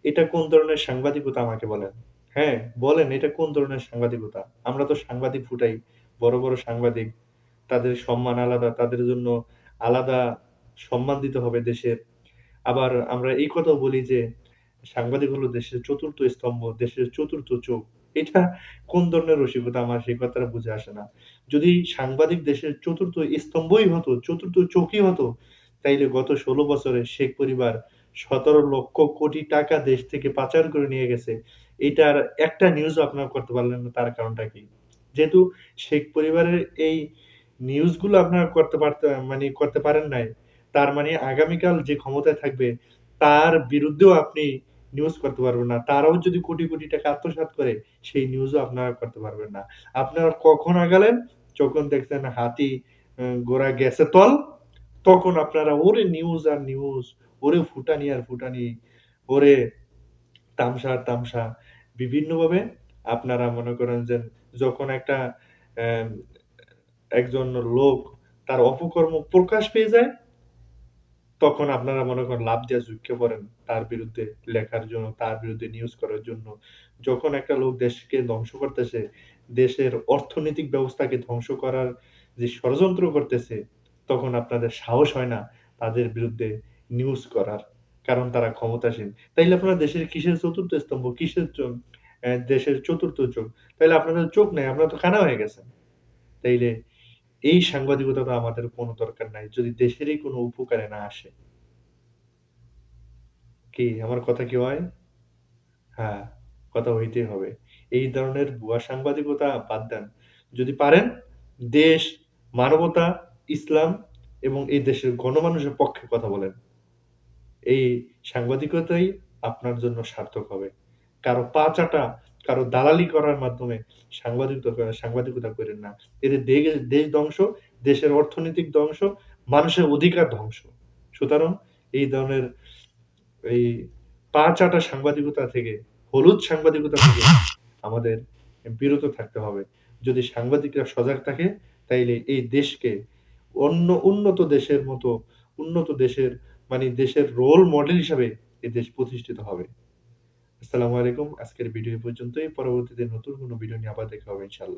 এটা কোন ধরনের সাংবাদিকতা আমাকে বলেন? হ্যাঁ, বলেন এটা কোন ধরনের সাংবাদিকতা? আমরা তো সাংবাদিক ফুটাই। বড়, বড় সাংবাদিক। তাদের সম্মান আলাদা, তাদের জন্য আলাদা সম্মান দিতে হবে দেশের। আবার আমরা এই কথাও বলি যে, সাংবাদিক হলো দেশের ৪র্থ স্তম্ভ, দেশের ৪র্থ চোখ। এটা কোন ধরনের রসিকতা আমার সেই কথাটা বুঝে আসে না। যদি সাংবাদিক দেশের ৪র্থ স্তম্ভই হতো, ৪র্থ চোখই হতো, তাইলে গত ১৬ বছরে শেখ পরিবার ১৭,০০,০০০ কোটি টাকা দেশ থেকে পাচার করে নিয়ে গেছে। এটার একটা নিউজও আপনারা করতে পারলেন না, তার কারণটা কি? যেহেতু শেখ পরিবারের এই নিউজগুলো আপনারা করতে পারেন নাই, তার মানে আগামীকাল যে ক্ষমতায় থাকবে, তার বিরুদ্ধেও আপনি নিউজ করতে পারবেন না। তারাও যদি কোটি, কোটি টাকা আত্মসাৎ করে, সেই নিউজও আপনারা করতে পারবেন না। আপনারা কখন আগালেন? যখন দেখছেন হাতি ঘোড়া গেছে তল, তখন আপনারা ওরে নিউজ আর নিউজ, ওরে ফুটানি আর ফুটানি, ওরে তামসা আর তামসা। বিভিন্নভাবে আপনারা মনে করেন যে যখন একটা অ্যাম একজন লোক তার অপকর্ম প্রকাশ পেয়ে যায়, তখন আপনারা মনে করেন লাফ দিয়া ঝুঁকে পড়েন তার বিরুদ্ধে লেখার জন্য, তার বিরুদ্ধে নিউজ করার জন্য। যখন একটা লোক দেশকে ধ্বংস করতেছে, দেশের অর্থনৈতিক ব্যবস্থাকে ধ্বংস করার যে ষড়যন্ত্র করতেছে, তখন আপনাদের সাহস হয় না তাদের বিরুদ্ধে নিউজ করার। কারণ তারা ক্ষমতাসীন। তাইলে আপনারা দেশের কিসের ৪র্থ স্তম্ভ? কিসের দেশের ৪র্থ চোখ? তাইলে আপনাদের চোখ নাই, আপনারা তো কানা হয়ে গেছেন। তাইলে এই সাংবাদিকতা তো আমাদের কোন দরকার নাই। যদি দেশেরই কোন উপকারে না আসে। কি আমার কথা কি হয়? হ্যাঁ, কথা হইতেই হবে। এই ধরনের ভুয়া সাংবাদিকতা বাদ দেন। যদি পারেন দেশ, মানবতা, ইসলাম এবং এই দেশের গণমানুষের পক্ষে কথা বলেন। এই সাংবাদিকতাই আপনার জন্য সার্থক হবে। কারো পা চাটা, কারো দালালি করার মাধ্যমে সাংবাদিকতা কইরেন না। এতে দেশ ধ্বংস, দেশের অর্থনৈতিক ধ্বংস, মানুষের অধিকার ধ্বংস। সুতরাং এই ধরনের এই পা চাটা সাংবাদিকতা থেকে, হলুদ সাংবাদিকতা থেকে আমাদের বিরত থাকতে হবে। যদি সাংবাদিকরা সজাগ থাকে, তাইলে এই দেশকে উন্নত দেশের মতো, উন্নত দেশের দেশের রোল মডেল হিসাবে এ দেশ প্রতিষ্ঠিত হবে। আসসালামু আলাইকুম। আজকের ভিডিও এ পর্যন্তই। পরবর্তীতে নতুন কোনো ভিডিও নিয়ে আবার দেখা হবে ইনশাআল্লাহ।